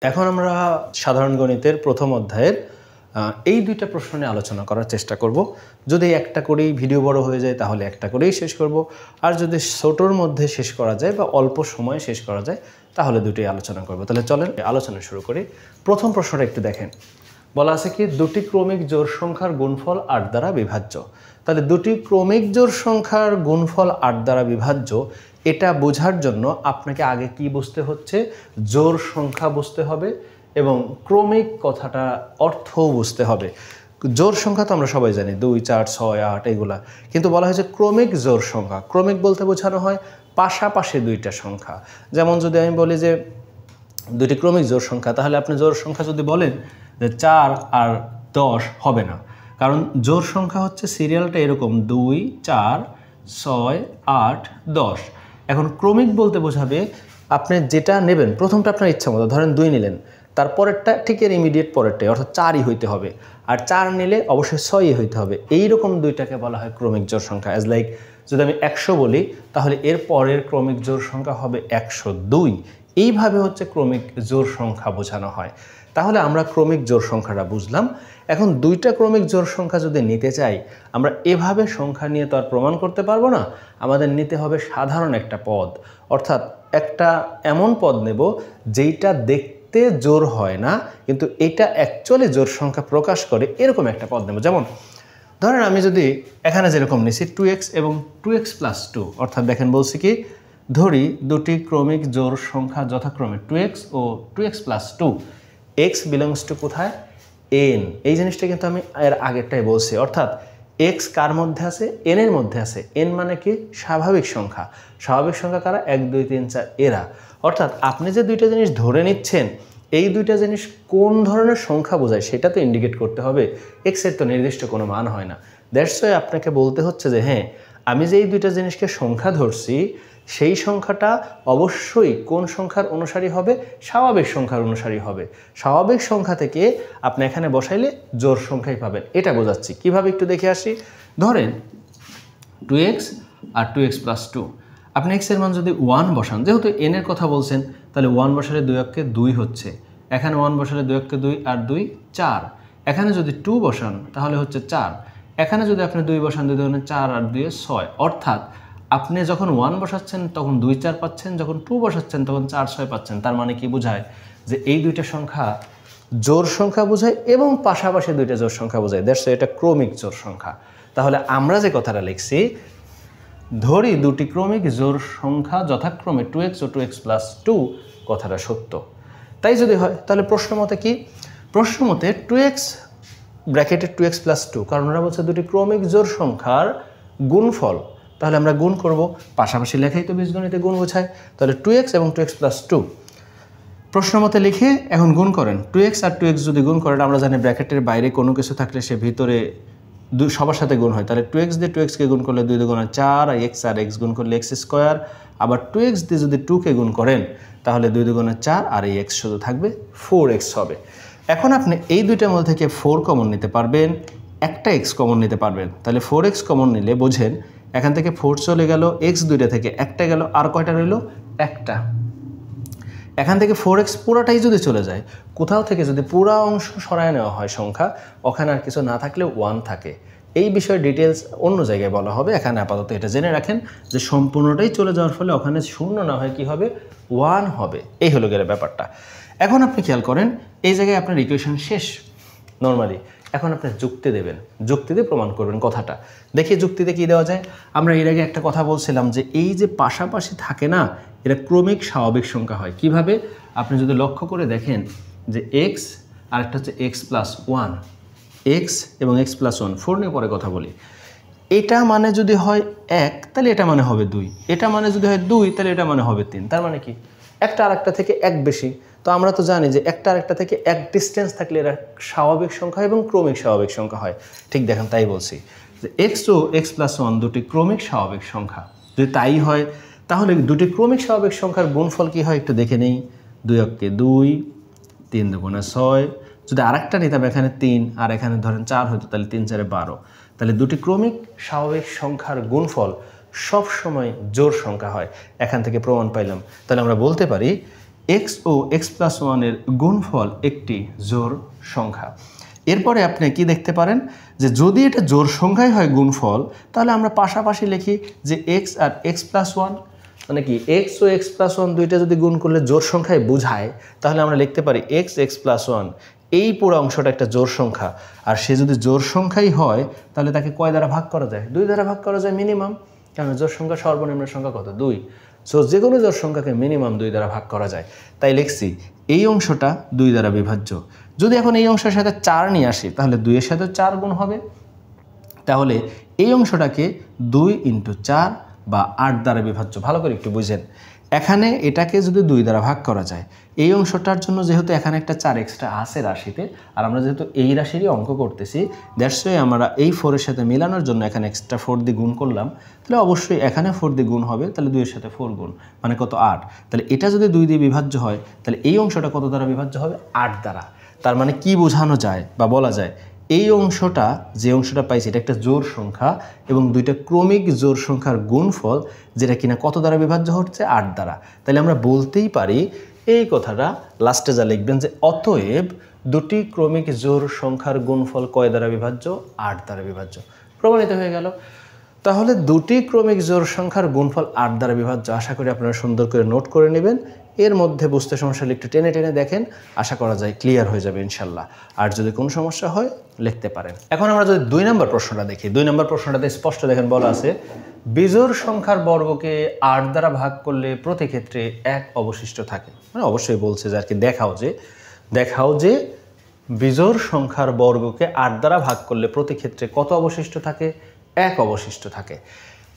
এখন আমরা সাধারণ গণিতের প্রথম অধ্যায়ের এই দুইটা প্রশ্ন নিয়ে আলোচনা করার চেষ্টা করব। যদি একটা করেই ভিডিও বড় হয়ে যায় তাহলে একটা করেই শেষ করব, আর যদি ছোটোর মধ্যে শেষ করা যায় বা অল্প সময়ে শেষ করা যায় তাহলে দুটোই আলোচনা করব। তাহলে চলেন আলোচনা শুরু করি। প্রথম প্রশ্নটা একটু দেখেন, বলা আছে কি দুটি ক্রমিক জোড় সংখ্যার গুণফল 8 দ্বারা বিভাজ্য। তাহলে দুটি ক্রমিক জোড় সংখ্যার গুণফল 8 দ্বারা বিভাজ্য, এটা বোঝার জন্য আপনাকে আগে কি বুঝতে হচ্ছে, জোড় সংখ্যা বুঝতে হবে এবং ক্রমিক কথাটা অর্থও বুঝতে হবে। জোড় সংখ্যা তো আমরা সবাই জানি 2, 4, 6, 8 এগুলা, কিন্তু বলা হয়েছে ক্রমিক জোড় সংখ্যা। ক্রমিক বলতে বোঝানো হয় পাশাপাশি দুইটা সংখ্যা। যেমন যদি আমি বলি যে দুটি ক্রমিক জোড় সংখ্যা, তাহলে আপনি জোড় সংখ্যা যদি বলেন যে 4 আর 10 হবে না, কারণ জোড় সংখ্যা হচ্ছে সিরিয়ালটা এরকম 2, 4, 6, 8, 10। এখন ক্রমিক বলতে বোঝাবে আপনি যেটা নেবেন প্রথমটা আপনার ইচ্ছা মতো, ধরেন 2 নিলেন, তারপরেরটা ঠিক এর ইমিডিয়েট পরেরটাই, অর্থাৎ 4ই হইতে হবে, আর 4 নিলে অবশ্যই 6ই হইতে হবে। এইরকম দুইটাকে বলা হয় ক্রমিক জোড় সংখ্যা। অ্যাজ লাইক যদি আমি 100 বলি তাহলে এর পরের ক্রমিক জোড় সংখ্যা হবে 102। এইভাবে হচ্ছে ক্রমিক জোড় সংখ্যা বোঝানো হয়। তাহলে আমরা ক্রমিক জোড় সংখ্যাটা বুঝলাম। এখন দুইটা ক্রমিক জোড় সংখ্যা যদি নিতে চাই, আমরা এভাবে সংখ্যা নিয়ে তো আর প্রমাণ করতে পারবো না, আমাদের নিতে হবে সাধারণ একটা পদ, অর্থাৎ একটা এমন পদ নেব যেইটা দেখতে জোড় হয় না কিন্তু এটা অ্যাকচুয়ালি জোড় সংখ্যা প্রকাশ করে, এরকম একটা পদ নেব। যেমন ধরেন আমি যদি এখানে যেরকম নিছি 2x এবং 2x + 2, অর্থাৎ দেখেন বলছি কি ধরি দুটি ক্রমিক জোড় সংখ্যা যথাক্রমে 2x ও 2x + 2। x বিলংস টু কোথায়, n। এই জিনিসটা কিন্তু আমি এর আগেরটাই বলছি, অর্থাৎ x কার মধ্যে আছে, n এর মধ্যে আছে। n মানে কি স্বাভাবিক সংখ্যা। স্বাভাবিক সংখ্যা কারা, 1, 2, 3, 4 এরা। অর্থাৎ আপনি যে দুইটা জিনিস ধরে নিচ্ছেন, এই দুইটা জিনিস কোন ধরনের সংখ্যা বোঝায় সেটা তো ইন্ডিকেট করতে হবে। x এর তো নির্দিষ্ট কোনো মান হয় না। দ্যাটস ওয়াই আপনাকে বলতে হচ্ছে যে হ্যাঁ, আমি যে এই দুইটা জিনিসকে সংখ্যা ধরছি সেই সংখ্যাটা অবশ্যই কোন সংখ্যার অনুসারী হবে, স্বাভাবিক সংখ্যার অনুসারী হবে। স্বাভাবিক সংখ্যা থেকে আপনি এখানে বসাইলে জোড় সংখ্যাই পাবেন, এটা বোঝাচ্ছি। কিভাবে একটু দেখে আসি। ধরেন 2x আর 2x + 2, আপনি x এর মান যদি 1 বসান, যেহেতু n এর কথা বলছেন তাহলে 1 বসালে 2 × 2 হচ্ছে, এখানে 1 বসালে 2 × 2 আর 2 4, এখানে যদি 2 বসান তাহলে হচ্ছে 4, এখানে যদি আপনি 2 বসান 2 × 4 আর 2 6। অর্থাৎ আপনি যখন 1 বসাচ্ছেন তখন 2, 4 পাচ্ছেন, যখন 2 বসাচ্ছেন তখন 4, 6 পাচ্ছেন। তার মানে কি বোঝায়, যে এই দুইটা সংখ্যা জোড় সংখ্যা বোঝায় এবং পাশাপাশি দুইটা জোড় সংখ্যা বোঝায়। দ্যাটস এটা ক্রমিক জোড় সংখ্যা। তাহলে আমরা যে কথাটা লিখছি, ধরি দুটি ক্রমিক জোড় সংখ্যা যথাক্রমে 2x ও 2x + 2, কথাটা সত্য। তাই যদি হয় তাহলে প্রশ্ন মতে কি, প্রশ্ন মতে 2x ব্র্যাকেটে 2x + 2, কারণ ওরা বলছে দুটি ক্রমিক জোড় সংখ্যার গুণফল। তাহলে আমরা গুণ করব, পাশাপাশি লেখাই তো বীজগণিতে গুণ বোঝায়। তাহলে 2x এবং 2x + 2 প্রশ্ন মতে লিখে এখন গুণ করেন। 2x আর 2x যদি গুণ করেন, আমরা জানি ব্র্যাকেটের বাইরে কোনো কিছু থাকলে সে ভিতরে সবার সাথে গুণ হয়। তাহলে 2x দিয়ে 2xকে গুণ করলে 2 × 2 = 4, আর x গুণ করলে x²। আবার 2x দিয়ে যদি 2কে গুণ করেন তাহলে 2 × 2 = 4, আর এই x শুধু থাকবে 4x হবে। এখন আপনি এই দুইটার মধ্যে থেকে 4 কমন নিতে পারবেন, একটা x কমন নিতে পারবেন। তাহলে 4x কমন নিলে বোঝেন এখান থেকে 4 চলে গেল, x দুইটা থেকে একটা গেল, আর কয়টা রইল, একটা। এখান থেকে 4x পুরাটাই যদি চলে যায়, কোথাও থেকে যদি পুরা অংশ সরায় নেওয়া হয় সংখ্যা, ওখানে আর কিছু না থাকলে 1 থাকে। এই বিষয়ে ডিটেলস অন্য জায়গায় বলা হবে, এখানে আপাতত এটা জেনে রাখেন যে সম্পূর্ণটাই চলে যাওয়ার ফলে ওখানে 0 না হয় কি হবে, 1 হবে। এই হলো গেলে ব্যাপারটা। এখন আপনি খেয়াল করেন, এই জায়গায় আপনার ইকুয়েশন শেষ নর্মালি। এখন আপনি যুক্তি দেবেন, যুক্তি দিয়ে প্রমাণ করবেন কথাটা। দেখি যুক্তিতে কি দেওয়া যায়। আমরা এর আগে একটা কথা বলছিলাম যে এই যে পাশাপাশি থাকে না, এটা ক্রমিক স্বাভাবিক সংখ্যা হয়। কিভাবে, আপনি যদি লক্ষ্য করে দেখেন যে x আর একটা হচ্ছে x + 1, x এবং x + 1, 4 নিয়ে পরে কথা বলি। এটা মানে যদি হয় 1 তাহলে এটা মানে হবে 2, এটা মানে যদি হয় 2 তাহলে এটা মানে হবে 3। তার মানে কি, একটা আরেকটা থেকে 1 বেশি। তো আমরা তো জানি যে একটা আরেকটা থেকে 1 ডিস্টেন্স থাকলে এরা স্বাভাবিক সংখ্যা এবং ক্রমিক স্বাভাবিক সংখ্যা হয়। ঠিক দেখেন, তাই বলছি যে x ও x + 1 দুটি ক্রমিক স্বাভাবিক সংখ্যা। যদি তাই হয় তাহলে দুটি ক্রমিক স্বাভাবিক সংখ্যার গুণফল কি হয় একটু দেখে নেই। 2 × 2, 3 × 2 = 6। যদি আরেকটা নিতাম এখানে 3 আর এখানে ধরেন 4 হতো, তাহলে 3 × 4 = 12। তাহলে দুটি ক্রমিক স্বাভাবিক সংখ্যার গুণফল সব সময় জোড় সংখ্যা হয়। এখান থেকে প্রমাণ পাইলাম। তাহলে আমরা বলতে পারি এক্স ও এক্স প্লাস ওয়ানের গুণফল একটি জোড় সংখ্যা। এরপরে আপনি কি দেখতে পারেন যে যদি এটা জোড় সংখ্যাই হয় গুণফল, তাহলে আমরা পাশাপাশি লিখি যে এক্স আর এক্স প্লাস ওয়ান, মানে কি এক্স ও এক্স প্লাস ওয়ান দুইটা যদি গুণ করলে জোড় সংখ্যায় বোঝায়, তাহলে আমরা লিখতে পারি এক্স এক্স প্লাস ওয়ান, এই পুরো অংশটা একটা জোড় সংখ্যা। আর সে যদি জোড় সংখ্যাই হয় তাহলে তাকে কয় দ্বারা ভাগ করা যায়? 2 দ্বারা ভাগ করা যায় মিনিমাম, কারণ জোড় সংখ্যা সর্বনিম্ন সংখ্যা কত? 2। সো যে কোনো জোড় সংখ্যাকে মিনিমাম 2 দ্বারা ভাগ করা যায়। তাই লিখছি এই অংশটা 2 দ্বারা বিভাজ্য। যদি এখন এই অংশের সাথে 4 নিয়ে আসি, তাহলে 2 এর সাথে 4 গুণ হবে। তাহলে এই অংশটাকে 2 × 4 বা 8 দ্বারা বিভাজ্য। ভালো করে একটু বুঝেন, এখানে এটাকে যদি 2 দ্বারা ভাগ করা যায়, এই অংশটার জন্য যেহেতু এখানে একটা 4 এক্সট্রা আছে রাশিতে, আর আমরা যেহেতু এই রাশিরই অঙ্ক করতেছি, দ্যাটস ওয়াই আমরা এই 4 এর সাথে মেলানোর জন্য এখানে এক্সট্রা 4 দিয়ে গুণ করলাম। তাহলে অবশ্যই এখানে 4 দিয়ে গুণ হবে, তাহলে 2 এর সাথে 4 গুণ, মানে কত? 8। তাহলে এটা যদি 2 দিয়ে বিভাজ্য হয়, তাহলে এই অংশটা কত দ্বারা বিভাজ্য হবে? 8 দ্বারা। তার মানে কি বোঝানো যায় বা বলা যায়, এই অংশটা, যে অংশটা পাইছি, এটা একটা জোড় সংখ্যা এবং দুইটা ক্রমিক জোড় সংখ্যার গুণফল, যেটা কিনা কত দ্বারা বিভাজ্য হচ্ছে? 8 দ্বারা। তাহলে আমরা বলতেই পারি এই কথাটা লাস্টে যা লিখবেন যে অতএব দুটি ক্রমিক জোড় সংখ্যার গুণফল কয় দ্বারা বিভাজ্য? 8 দ্বারা বিভাজ্য। প্রমাণিত হয়ে গেল। তাহলে দুটি ক্রমিক জোড় সংখ্যার গুণফল 8 দ্বারা বিভাজ্য। আশা করি আপনারা সুন্দর করে নোট করে নেবেন। এর মধ্যে বুঝতে সমস্যা হলে একটু টেনে টেনে দেখেন, আশা করা যায় ক্লিয়ার হয়ে যাবে ইনশাল্লাহ। আর যদি কোনো সমস্যা হয় লিখতে পারেন। এখন আমরা যদি 2 নম্বর প্রশ্নটা দেখি, 2 নম্বর প্রশ্নটাতে স্পষ্ট দেখেন বলা আছে বিজোড় সংখ্যার বর্গকে 8 দ্বারা ভাগ করলে প্রতি ক্ষেত্রে 1 অবশিষ্ট থাকে। মানে অবশ্যই বলছে যে আর কি দেখাও যে বিজোড় সংখ্যার বর্গকে 8 দ্বারা ভাগ করলে প্রতি ক্ষেত্রে কত অবশিষ্ট থাকে? 1 অবশিষ্ট থাকে।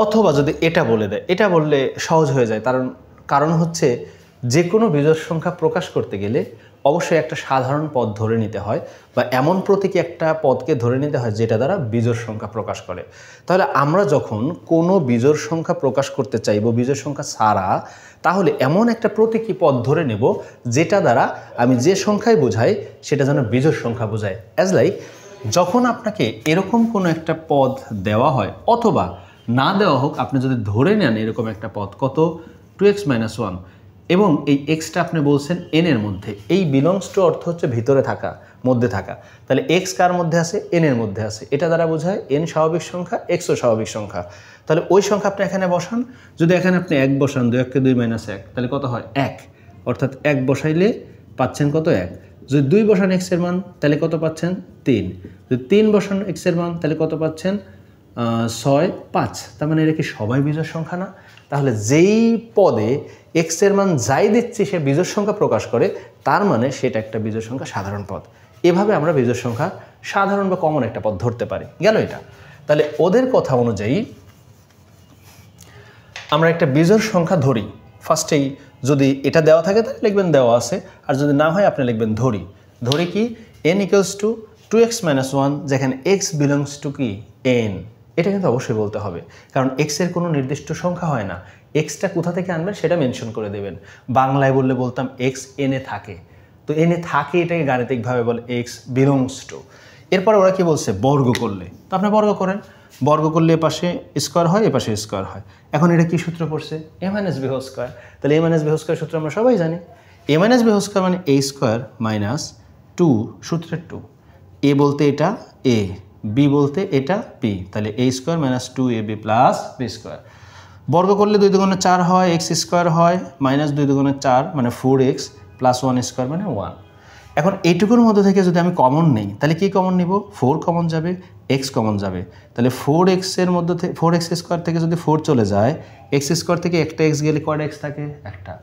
অথবা যদি এটা বলে দেয়, এটা বললে সহজ হয়ে যায়, কারণ হচ্ছে যে কোনো বিজোড় সংখ্যা প্রকাশ করতে গেলে অবশ্যই একটা সাধারণ পদ ধরে নিতে হয়, বা এমন প্রতীকী একটা পদকে ধরে নিতে হয় যেটা দ্বারা বিজোড় সংখ্যা প্রকাশ করে। তাহলে আমরা যখন কোনো বিজোড় সংখ্যা প্রকাশ করতে চাইব বিজোড় সংখ্যা ছাড়া, তাহলে এমন একটা প্রতীকী পদ ধরে নেব যেটা দ্বারা আমি যে সংখ্যায় বোঝাই সেটা যেন বিজোড় সংখ্যা বোঝায়। অ্যাজ লাইক যখন আপনাকে এরকম কোনো একটা পদ দেওয়া হয় অথবা না দেওয়া হোক, আপনি যদি ধরে নেন এরকম একটা পদ, কত? 2x - 1, এবং এই এক্সটা আপনি বলছেন এন এর মধ্যে, এই বিলংস টু অর্থ হচ্ছে ভিতরে থাকা, মধ্যে থাকা। তাহলে এক্স কার মধ্যে আছে? এন এর মধ্যে আছে। এটা দ্বারা বোঝায় এন স্বাভাবিক সংখ্যা, এক্সও স্বাভাবিক সংখ্যা। তাহলে ওই সংখ্যা আপনি এখানে বসান। যদি এখানে আপনি 1 বসান, 2 × 2 - 1, তাহলে কত হয়? 1। অর্থাৎ 1 বসাইলে পাচ্ছেন কত? 1। যদি 2 বসান এক্স এর মান, তাহলে কত পাচ্ছেন? 3। যদি 3 বসান এক্স এর মান, তাহলে কত পাচ্ছেন? 6, 5। তার মানে এটা কি সবাই বিজোড় সংখ্যা না? তাহলে যেই পদে এক্স এর মান যাই দিচ্ছি সে বিজোড় সংখ্যা প্রকাশ করে, তার মানে সেটা একটা বিজোড় সংখ্যা সাধারণ পদ। এভাবে আমরা বিজোড় সংখ্যা সাধারণ বা কমন একটা পদ ধরতে পারি। গেল এটা। তাহলে ওদের কথা অনুযায়ী আমরা একটা বিজোড় সংখ্যা ধরি। ফার্স্টেই যদি এটা দেওয়া থাকে তাহলে লিখবেন দেওয়া আছে, আর যদি না হয় আপনি লিখবেন ধরি কি n = 2x - 1, যেখানে x বিলংস টু কি? n। এটা কিন্তু অবশ্যই বলতে হবে, কারণ x এর কোনো নির্দিষ্ট সংখ্যা হয় না। এক্সটা কোথা থেকে আনবেন সেটা মেনশন করে দেবেন। বাংলায় বললে বলতাম x n এ থাকে, তো n এ থাকে এটাকে গাণিতিকভাবে বলে x বিলংস টু। এরপর ওরা কি বলছে? বর্গ করলে। তো আপনি বর্গ করেন, বর্গ করলে এ পাশে স্কোয়ার হয়, এ পাশে স্কোয়ার হয়। এখন এটা কি সূত্র পড়ছে? a - b²। তাহলে a - b² সূত্র আমরা সবাই জানি। a - b² মানে a² - 2, সূত্রের 2। a বলতে এটা a, b বলতে এটা b, তাহলে a² - 2ab + b²। বর্গ করলে 2 × 2 = 4 হয়, x² হয়, -2 × 2 = 4 মানে 4x + 1² মানে 1। এখন এইটুকুর মধ্যে থেকে যদি আমি কমন নেই, তাহলে কি কমন নিব? 4 কমন যাবে, x কমন যাবে। তাহলে 4x এর মধ্যে থেকে 4x² থেকে যদি 4 চলে যায়, x² থেকে একটা x গেলে কয়টা x থাকে? একটা।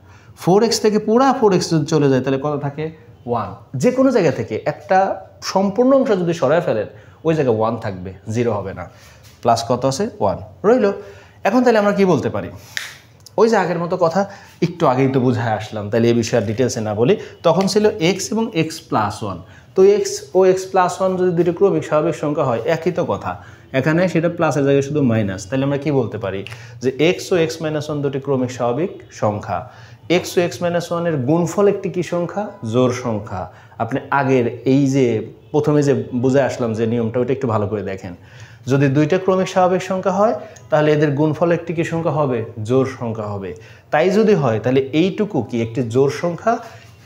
4x থেকে পুরা 4x যদি চলে যায় তাহলে কত থাকে? 1। যে কোনো জায়গা থেকে একটা সম্পূর্ণ অংশ যদি সরায় ফেলেন, ওই জায়গায় 1 থাকবে, 0 হবে না। প্লাস কত আছে? 1 রইল। এখন তাহলে আমরা কি বলতে পারি? ওই যে আগের মতো কথা, একটু আগেই তো বুঝায় আসলাম, তাহলে এই বিষয়ে ডিটেলসে না বলি। তখন ছিল x এবং x+1। তো x ও x+1 যদি দুটো ক্রমিক স্বাভাবিক সংখ্যা হয়, একই তো কথা। এখানে সেটা প্লাসের জায়গায় শুধু মাইনাস। তাহলে আমরা কি বলতে পারি? যে x ও x-1 দুটি ক্রমিক স্বাভাবিক সংখ্যা। x ও x-1 এর গুণফল একটি কি সংখ্যা? জোড় সংখ্যা। আপনি আগের এই যে প্রথমে যে বুঝে আসলাম যে নিয়মটা, ওইটা একটু ভালো করে দেখেন। যদি দুইটা ক্রমিক স্বাভাবিক সংখ্যা হয় তাহলে এদের গুণফল একটি কি সংখ্যা হবে? জোড় সংখ্যা হবে। তাই যদি হয় তাহলে এইটুকু কি একটি জোড় সংখ্যা।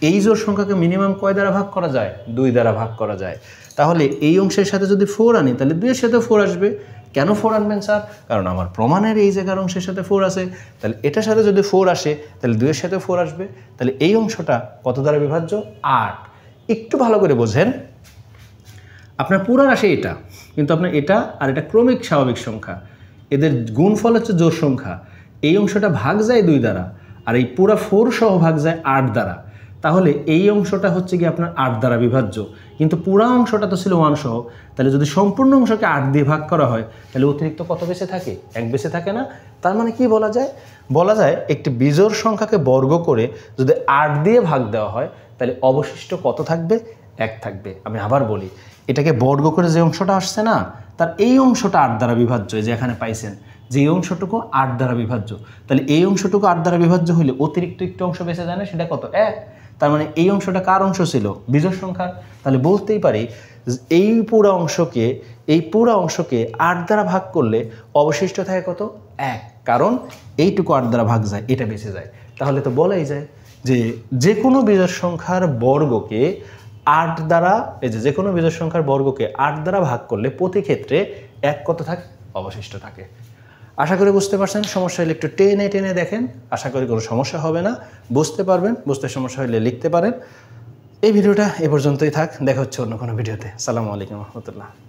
এই জোড় সংখ্যাকে মিনিমাম কয় দ্বারা ভাগ করা যায়? 2 দ্বারা ভাগ করা যায়। তাহলে এই অংশের সাথে যদি 4 আনি তাহলে 2 এর সাথে 4 আসবে। কেন 4 আনবেন স্যার? কারণ আমার প্রমাণের এই জায়গার অংশের সাথে 4 আছে, তাহলে এটার সাথে যদি 4 আসে তাহলে 2 এর সাথে 4 আসবে। তাহলে এই অংশটা কত দ্বারা বিভাজ্য? 8। একটু ভালো করে বোঝেন, আপনার পুরো রাশি এটা, কিন্তু আপনার এটা আর এটা ক্রমিক স্বাভাবিক সংখ্যা, এদের গুণফল হচ্ছে জোড় সংখ্যা। এই অংশটা ভাগ যায় 2 দ্বারা, আর এই পুরা 4 সহ ভাগ যায় 8 দ্বারা। তাহলে এই অংশটা হচ্ছে কি আপনার 8 দ্বারা বিভাজ্য, কিন্তু পুরা অংশটা তো ছিল 1 সহ। তাহলে যদি সম্পূর্ণ অংশকে 8 দিয়ে ভাগ করা হয় তাহলে অতিরিক্ত কত বেঁচে থাকে? 1 বেঁচে থাকে না? তার মানে কি বলা যায়? বলা যায় একটি বিজোড় সংখ্যাকে বর্গ করে যদি 8 দিয়ে ভাগ দেওয়া হয় তাহলে অবশিষ্ট কত থাকবে? 1 থাকবে। আমি আবার বলি, এটাকে বর্গ করে যে অংশটা আসছে না, তার এই অংশটা 8 দ্বারা বিভাজ্য। যে এখানে পাইছেন যে এই অংশটুকু 8 দ্বারা বিভাজ্য, তাহলে এই অংশটুকু 8 দ্বারা বিভাজ্য হলে অতিরিক্ত একটু অংশ বেঁচে যায় না, সেটা কত? 1। তার মানে এই অংশটা কার অংশ ছিল? বিজোড় সংখ্যার। তাহলে বলতেই পারি এই পুরো অংশকে 8 দ্বারা ভাগ করলে অবশিষ্ট থাকে কত? 1। কারণ এইটুকু 8 দ্বারা ভাগ যায়, এটা বেঁচে যায়। তাহলে তো বলাই যায় যে কোনো বিজোড় সংখ্যার বর্গকে 8 দ্বারা, যে কোনো বিজোড় সংখ্যার বর্গকে 8 দ্বারা ভাগ করলে প্রতি ক্ষেত্রে 1 কত থাকে? অবশিষ্ট থাকে। আশা করি বুঝতে পারছেন। সমস্যা হলে একটু টেনে টেনে দেখেন, আশা করি কোনো সমস্যা হবে না, বুঝতে পারবেন। বুঝতে সমস্যা হলে লিখতে পারেন। এই ভিডিওটা এ পর্যন্তই থাক, দেখা হচ্ছে অন্য কোনো ভিডিওতে। আসসালামু আলাইকুম রহমতুল্লাহ।